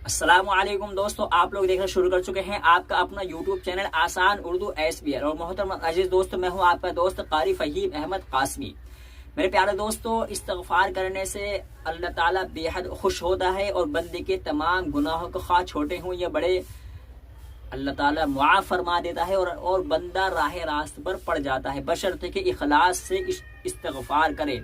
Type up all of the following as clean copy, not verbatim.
अस्सलामुअलैकुम दोस्तों, आप लोग देखना शुरू कर चुके हैं आपका अपना यूट्यूब चैनल आसान उर्दू SBR। और मोहतरम अजीज दोस्तों, मैं हूं आपका दोस्त कारी फहीम अहमद कासमी। मेरे प्यारे दोस्तों, इस्तगफार करने से अल्लाह ताला बेहद खुश होता है और बंदे के तमाम गुनाहों को खा छोटे हों या बड़े अल्लाह ताला मुआफ फरमा देता है और बंदा राह रास्त पर पड़ जाता है, बशर्ते के इखलास से इस्तगफार करे।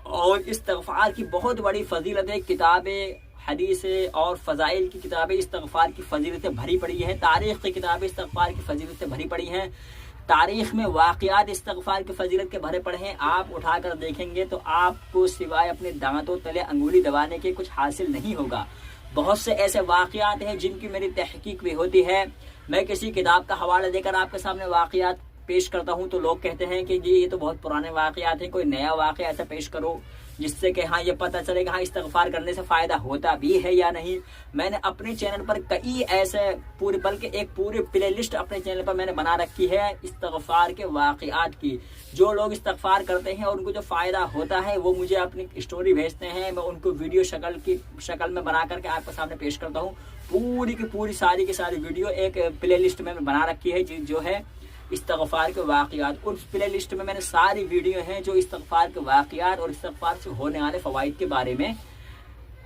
और इस्तगफार की बहुत बड़ी फजीलत है। किताबें हदीस और फ़ज़ाइल की किताबें इस्तगफार की फजीलतें भरी पड़ी हैं। तारीख़ की किताबें इस्तगफार की फजीलतें भरी पड़ी हैं। तारीख़ में वाक़यात इस्तगफार की फजीलत के भरे पड़े हैं। आप उठाकर देखेंगे तो आपको सिवाय अपने दांतों तले अंगुली दबाने के कुछ हासिल नहीं होगा। बहुत से ऐसे वाक़यात हैं जिनकी मेरी तहकीक भी होती है। मैं किसी किताब का हवाला देकर आपके सामने वाक़यात पेश करता हूं तो लोग कहते हैं कि जी ये तो बहुत पुराने वाक़यात हैं, कोई नया वाक़या ऐसा पेश करो जिससे कि हाँ ये पता चले कि हाँ इस्तगफार करने से फ़ायदा होता भी है या नहीं। मैंने अपने चैनल पर कई ऐसे पूरे बल्कि एक पूरी प्लेलिस्ट अपने चैनल पर मैंने बना रखी है इस्तगफार के वाक़यात की। जो लोग इस्तगफार करते हैं और उनको जो फ़ायदा होता है वो मुझे अपनी स्टोरी भेजते हैं, मैं उनको वीडियो शक्ल में बना करके आपके सामने पेश करता हूँ। पूरी की पूरी सारी की सारी वीडियो एक प्लेलिस्ट में बना रखी है जो है इस्तगफार के वाक़यात। उस प्ले लिस्ट में मैंने सारी वीडियो हैं जो इस्तगफार के वाक़यात और इस्तगफार से होने वाले फ़वाइद के बारे में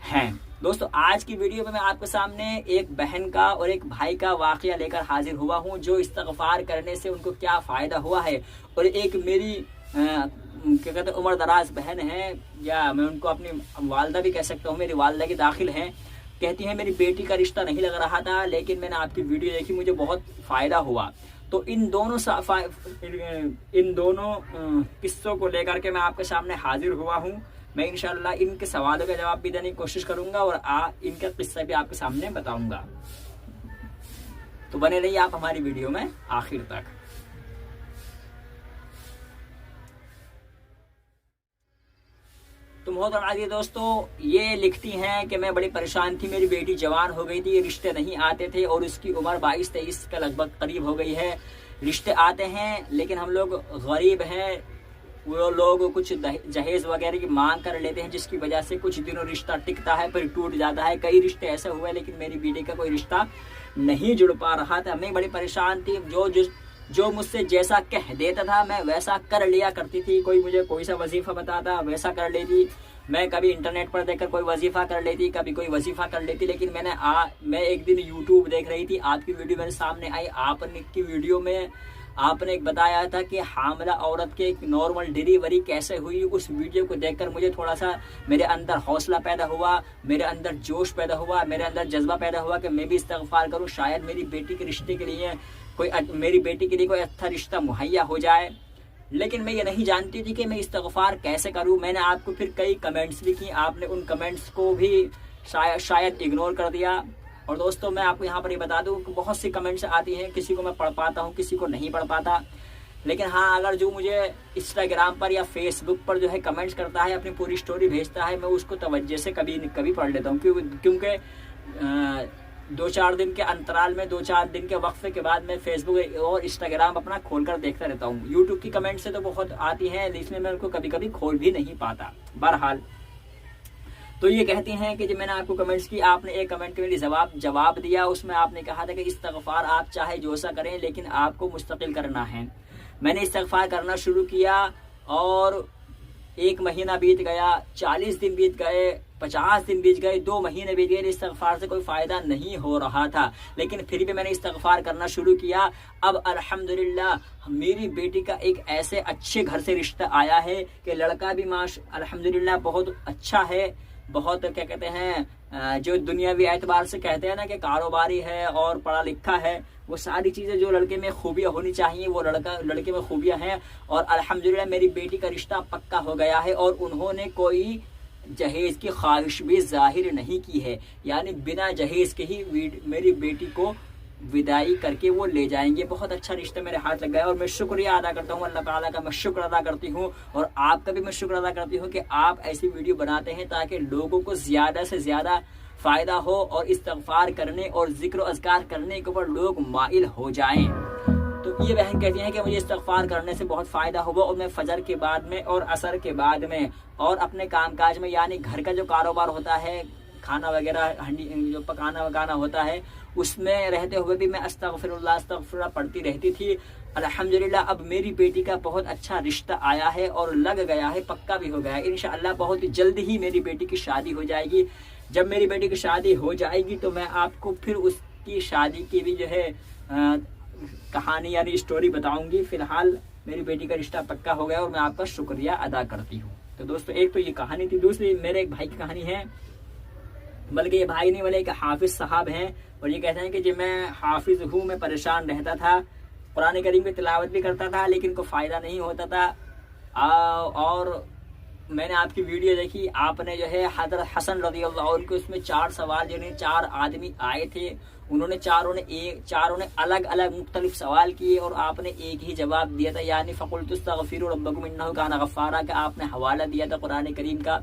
हैं। दोस्तों, आज की वीडियो में मैं आपके सामने एक बहन का और एक भाई का वाक़या लेकर हाजिर हुआ हूं, जो इस्तगफार करने से उनको क्या फ़ायदा हुआ है। और एक मेरी क्या कहते हैं उम्र दराज बहन है, या मैं उनको अपनी वालदा भी कह सकता हूँ, मेरी वालदा की दाखिल हैं। कहती हैं मेरी बेटी का रिश्ता नहीं लग रहा था, लेकिन मैंने आपकी वीडियो देखी, मुझे बहुत फ़ायदा हुआ। तो इन दोनों किस्सों को लेकर के मैं आपके सामने हाजिर हुआ हूँ। मैं इंशाअल्लाह इनके सवालों का जवाब भी देने की कोशिश करूंगा और इनका किस्सा भी आपके सामने बताऊंगा। तो बने रहिए आप हमारी वीडियो में आखिर तक। तो मोहतरम आदि दोस्तों, ये लिखती हैं कि मैं बड़ी परेशान थी, मेरी बेटी जवान हो गई थी, रिश्ते नहीं आते थे और उसकी उम्र 22-23 के लगभग करीब हो गई है। रिश्ते आते हैं लेकिन हम लोग गरीब हैं, वो लोग कुछ जहेज वगैरह की मांग कर लेते हैं, जिसकी वजह से कुछ दिनों रिश्ता टिकता है फिर टूट जाता है। कई रिश्ते ऐसे हुए लेकिन मेरी बेटी का कोई रिश्ता नहीं जुड़ पा रहा था। मैं बड़ी परेशान थी। जो मुझसे जैसा कह देता था मैं वैसा कर लिया करती थी। कोई मुझे कोई सा वजीफा बताता वैसा कर लेती। मैं कभी इंटरनेट पर देखकर कोई वजीफा कर लेती, कभी कोई वजीफा कर लेती। लेकिन मैं एक दिन यूट्यूब देख रही थी, आपकी वीडियो मेरे सामने आई। आपने की वीडियो में आपने एक बताया था कि हामिला औरत के एक नॉर्मल डिलीवरी कैसे हुई। उस वीडियो को देखकर मुझे थोड़ा सा मेरे अंदर हौसला पैदा हुआ, मेरे अंदर जोश पैदा हुआ, मेरे अंदर जज्बा पैदा हुआ कि मैं भी इस्तगफार करूं, शायद मेरी बेटी के रिश्ते के लिए मेरी बेटी के लिए कोई अच्छा रिश्ता मुहैया हो जाए। लेकिन मैं ये नहीं जानती थी कि मैं इस्तगफार कैसे करूं। मैंने आपको फिर कई कमेंट्स भी किए, आपने उन कमेंट्स को भी शायद इग्नोर कर दिया। और दोस्तों, मैं आपको यहाँ पर ये बता दूं कि बहुत सी कमेंट्स आती हैं, किसी को मैं पढ़ पाता हूँ, किसी को नहीं पढ़ पाता। लेकिन हाँ, अगर जो मुझे इंस्टाग्राम पर या फेसबुक पर जो है कमेंट्स करता है, अपनी पूरी स्टोरी भेजता है, मैं उसको तवज्जो से कभी पढ़ लेता हूँ। क्योंकि 2-4 दिन के अंतराल में 2-4 दिन के वक्फे के बाद मैं फेसबुक और इंस्टाग्राम अपना खोलकर देखता रहता हूँ। यूट्यूब की कमेंट से तो बहुत आती हैं, इसलिए मैं उनको कभी कभी खोल भी नहीं पाता। बहरहाल, तो ये कहती हैं कि जब मैंने आपको कमेंट्स की, आपने एक कमेंट के लिए जवाब दिया। उसमें आपने कहा था कि इस्तगफार आप चाहे जो सा करें लेकिन आपको मुस्तकिल करना है। मैंने इस्तगफार करना शुरू किया और 1 महीना बीत गया, 40 दिन बीत गए, 50 दिन बीत गए, 2 महीने बीत गए। इस्तगफार से कोई फ़ायदा नहीं हो रहा था, लेकिन फिर भी मैंने इस्तगफार करना शुरू किया। अब अल्हम्दुलिल्लाह मेरी बेटी का एक ऐसे अच्छे घर से रिश्ता आया है कि लड़का भी अल्हम्दुलिल्लाह बहुत अच्छा है, बहुत क्या कहते हैं जो दुनियावी एतबार से कहते हैं ना कि कारोबारी है और पढ़ा लिखा है, वो सारी चीज़ें जो लड़के में खूबियाँ होनी चाहिए वो लड़के में खूबियाँ हैं। और अल्हम्दुलिल्लाह मेरी बेटी का रिश्ता पक्का हो गया है और उन्होंने कोई जहेज की ख्वाहिश भी जाहिर नहीं की है, यानी बिना जहेज के ही मेरी बेटी को विदाई करके वो ले जाएंगे। बहुत अच्छा रिश्ता मेरे हाथ लग गया और मैं शुक्रिया अदा करता हूँ अल्लाह ताला का। मैं शुक्र अदा करती हूँ और आपका भी मैं शुक्र अदा करती हूँ कि आप ऐसी वीडियो बनाते हैं ताकि लोगों को ज़्यादा से ज़्यादा फ़ायदा हो और इस्तगफार करने और जिक्र अज़कार करने के ऊपर लोग माइल हो जाएं। तो ये बहन कहती हैं कि मुझे इस्तगफार करने से बहुत फ़ायदा हुआ और मैं फजर के बाद में और असर के बाद में और अपने कामकाज में, यानी घर का जो कारोबार होता है, खाना वगैरह हंडी जो पकाना वकाना होता है उसमें रहते हुए भी मैं अस्तगफिरुल्लाह पढ़ती रहती थी। अल्हम्दुलिल्लाह अब मेरी बेटी का बहुत अच्छा रिश्ता आया है और लग गया है, पक्का भी हो गया है। इंशाअल्लाह बहुत जल्द ही मेरी बेटी की शादी हो जाएगी। जब मेरी बेटी की शादी हो जाएगी तो मैं आपको फिर उसकी शादी की भी जो है कहानी यानी स्टोरी बताऊंगी। फिलहाल मेरी बेटी का रिश्ता पक्का हो गया और मैं आपका शुक्रिया अदा करती हूँ। तो दोस्तों एक तो ये कहानी थी। दूसरी मेरे एक भाई की कहानी है, बल्कि ये भाई नहीं, बोले एक हाफिज साहब हैं और ये कहते हैं कि जब मैं हाफिज हूँ, मैं परेशान रहता था, कुरान करीम की तिलावत भी करता था लेकिन कोई फ़ायदा नहीं होता था। और मैंने आपकी वीडियो देखी, आपने जो है हज़रत हसन रज़ियल्लाहु अन्हु के उसमें 4 सवाल जो है 4 आदमी आए थे, उन्होंने चारों ने अलग अलग मुख्तलिफ सवाल किए और आपने एक ही जवाब दिया था, यानी फ़क़ुल्तुस्तग़फ़िरू रब्बकुम इन्नहु काना गफ़्फ़ारा का आपने हवाला दिया था कुरान करीम का।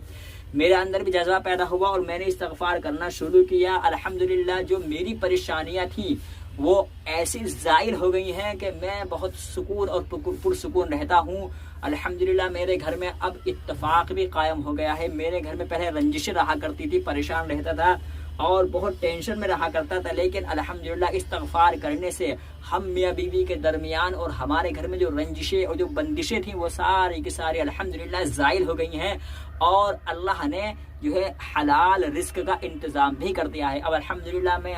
मेरे अंदर भी जज्बा पैदा हुआ और मैंने इस्तग़फ़ार करना शुरू किया। अल्हम्दुलिल्लाह जो मेरी परेशानियां थी वो ऐसी ज़ाहिर हो गई हैं कि मैं बहुत सुकून और पुरसुकून रहता हूँ। अल्हम्दुलिल्लाह मेरे घर में अब इत्तफाक भी कायम हो गया है। मेरे घर में पहले रंजिशें रहा करती थी, परेशान रहता था और बहुत टेंशन में रहा करता था, लेकिन अल्हम्दुलिल्लाह इस्तग़फ़ार करने से हम मियाँ बीवी के दरमियान और हमारे घर में जो रंजिशें और जो बंदिशें थी वो सारी की सारी अल्हम्दुलिल्लाह ज़ाइल हो गई हैं और अल्लाह ने जो है हलाल रिस्क का इंतज़ाम भी कर दिया है। अब अल्हम्दुलिल्लाह मैं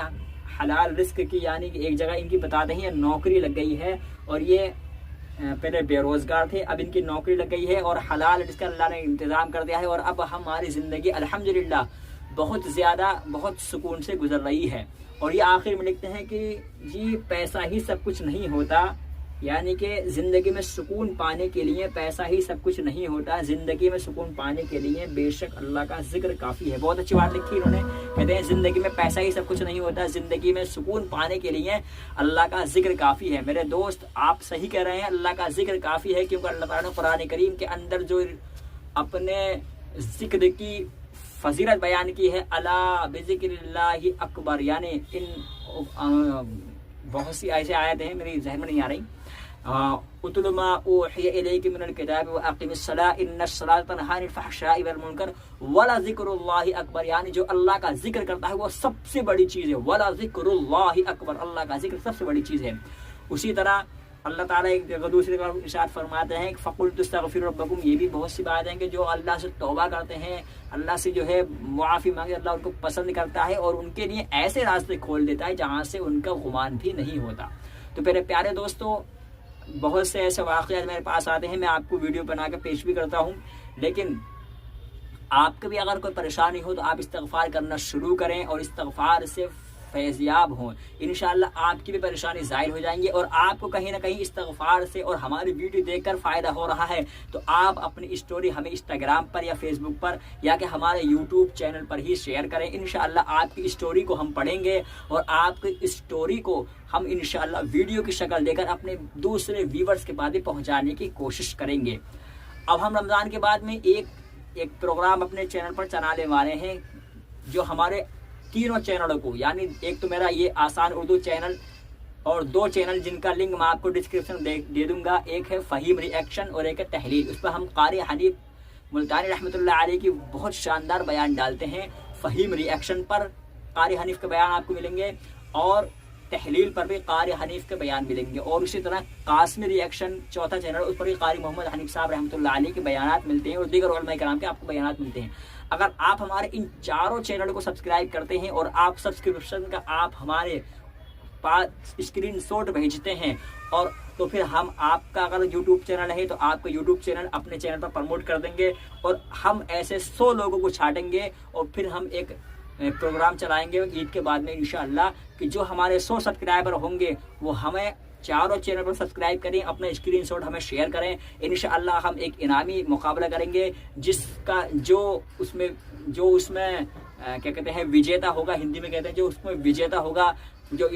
हलाल रिस्क की यानी कि एक जगह इनकी बताते हैं नौकरी लग गई है और ये पहले बेरोजगार थे, अब इनकी नौकरी लग गई है और हलाल रिस्क अल्लाह ने इंतज़ाम कर दिया है और अब हमारी ज़िंदगी अल्हम्दुलिल्लाह बहुत ज़्यादा बहुत सुकून से गुजर रही है। और ये आखिर में लिखते हैं कि जी पैसा ही सब कुछ नहीं होता, यानी कि ज़िंदगी में सुकून पाने के लिए पैसा ही सब कुछ नहीं होता, ज़िंदगी में सुकून पाने के लिए बेशक अल्लाह का जिक्र काफ़ी है। बहुत अच्छी बात लिखी इन्होंने, कहते हैं ज़िंदगी में पैसा ही सब कुछ नहीं होता, ज़िंदगी में सुकून पाने के लिए अल्लाह का जिक्र काफ़ी है। मेरे दोस्त आप सही कह रहे हैं, अल्लाह का जिक्र काफ़ी है, क्योंकि अल्लाह ताला ने कुरान करीम के अंदर जो अपने जिक्र की फजीलत बयान की है, अला बिज़िक्रिल्लाहि अकबर, यानी इन बहुत सी ऐसे आयतें हैं मेरी जहन में नहीं आ रही। उतलु मा ऊहिया इलैका मिनल किताब व अक़िमिस्सलाह इन्नस्सलाता तन्हा अनिल फ़हशाइ वल मुनकर वला ज़िक्रुल्लाहि अकबर, यानी जो अल्लाह का जिक्र करता है वो सबसे बड़ी चीज़ है। वला ज़िक्रुल्लाहि अकबर, अल्लाह का जिक्र सबसे बड़ी चीज़ है। उसी तरह अल्लाह ताला एक जगह दूसरी बार इरशाद फरमाते हैं कि फ़क़ुल्तुस्तग़फ़िरू रब्बकुम, ये भी बहुत सी बात है कि जो अल्लाह से तौबा करते हैं, अल्लाह से जो है मुआफ़ी मांगे, अल्लाह उनको पसंद करता है और उनके लिए ऐसे रास्ते खोल देता है जहाँ से उनका गुमान भी नहीं होता। तो मेरे प्यारे दोस्तों, बहुत से ऐसे वाक़यात मेरे पास आते हैं, मैं आपको वीडियो बना के पेश भी करता हूँ, लेकिन आपको भी अगर कोई परेशानी हो तो आप इस्तग़फ़ार करना शुरू करें और इस्तग़फ़ार से फैज़याब हों। इंशाअल्लाह आपकी भी परेशानी ज़ाहिर हो जाएंगी और आपको कहीं ना कहीं इस्तग़फ़ार से और हमारी वीडियो देखकर फ़ायदा हो रहा है तो आप अपनी स्टोरी हमें इंस्टाग्राम पर या फेसबुक पर या कि हमारे यूट्यूब चैनल पर ही शेयर करें। इंशाअल्लाह आपकी स्टोरी को हम पढ़ेंगे और आपकी स्टोरी को हम इंशाअल्लाह वीडियो की शक्ल देकर अपने दूसरे व्यूवर्स के पास भी पहुँचाने की कोशिश करेंगे। अब हम रमज़ान के बाद में एक प्रोग्राम अपने चैनल पर चलाने वाले हैं, जो हमारे तीनों चैनलों को, यानी एक तो मेरा ये आसान उर्दू चैनल और 2 चैनल जिनका लिंक मैं आपको डिस्क्रिप्शन दे दूंगा, एक है फ़हीम रिएक्शन और एक है तहलील। उस पर हम कारी हनीफ मुल्तानी रहमतुल्लाह अलैह की बहुत शानदार बयान डालते हैं। फ़हीम रिएक्शन पर कारी हनीफ के बयान आपको मिलेंगे और तहलील पर भी कारी हनीफ के बयान मिलेंगे। और इसी तरह कासमी रिएक्शन चौथा चैनल, उस पर भी कारी मोहम्मद हनीफ साहब रहमतुल्लाह अलैह के बयान मिलते हैं और दीगर उलमा किराम के आपको बयान मिलते हैं। अगर आप हमारे इन चारों चैनलों को सब्सक्राइब करते हैं और आप सब्सक्रिप्शन का आप हमारे पास स्क्रीनशॉट भेजते हैं और तो फिर हम आपका अगर यूट्यूब चैनल है तो आपका यूट्यूब चैनल अपने चैनल पर प्रमोट कर देंगे और हम ऐसे 100 लोगों को छाटेंगे और फिर हम एक प्रोग्राम चलाएंगे ईद के बाद में इंशाअल्लाह कि जो हमारे 100 सब्सक्राइबर होंगे वो हमें चारों चैनल पर सब्सक्राइब करें, अपना स्क्रीनशॉट हमें शेयर करें। इंशाअल्लाह हम एक इनामी मुकाबला करेंगे जिसका जो उसमें क्या कहते हैं विजेता होगा, हिंदी में कहते हैं जो उसमें विजेता होगा, जो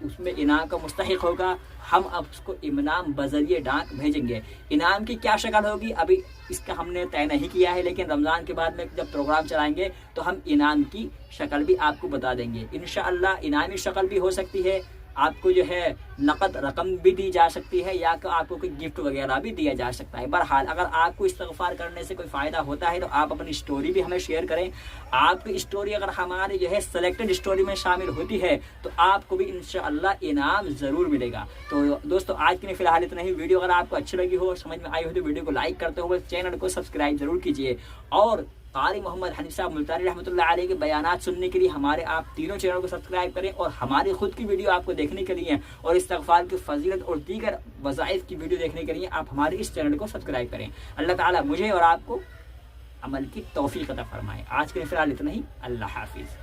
उसमें इनाम का मुस्तहिक होगा, हम अब उसको इनाम बजरिए डाक भेजेंगे। इनाम की क्या शक्ल होगी अभी इसका हमने तय नहीं किया है, लेकिन रमज़ान के बाद में जब प्रोग्राम चलाएंगे तो हम इनाम की शक्ल भी आपको बता देंगे। इंशाअल्लाह इनामी शक्ल भी हो सकती है आपको जो है नकद रकम भी दी जा सकती है या कि आपको कोई गिफ्ट वगैरह भी दिया जा सकता है। बहरहाल अगर आपको इस्तिग़फ़ार करने से कोई फ़ायदा होता है तो आप अपनी स्टोरी भी हमें शेयर करें। आपकी स्टोरी अगर हमारे जो है सेलेक्टेड स्टोरी में शामिल होती है तो आपको भी इंशाअल्लाह इनाम ज़रूर मिलेगा। तो दोस्तों आज के लिए फ़िलहाल इतना ही। वीडियो अगर आपको अच्छी लगी हो, समझ में आई हो तो वीडियो को लाइक करते हुए चैनल को सब्सक्राइब जरूर कीजिए। और क़ारी मोहम्मद हनीफ साहब मुल्तानी रहमतुल्लाह अलैह के बयानात सुनने के लिए हमारे आप तीनों चैनल को सब्सक्राइब करें और हमारी खुद की वीडियो आपको देखने के लिए और इस्तिग़फ़ार की फजीलत और दीगर वज़ाइफ की वीडियो देखने के लिए आप हमारे इस चैनल को सब्सक्राइब करें। अल्लाह ताला मुझे और आपको अमल की तौफीक अता फरमाए। आज के लिए फ़िलहाल इतना ही। अल्लाह हाफिज़।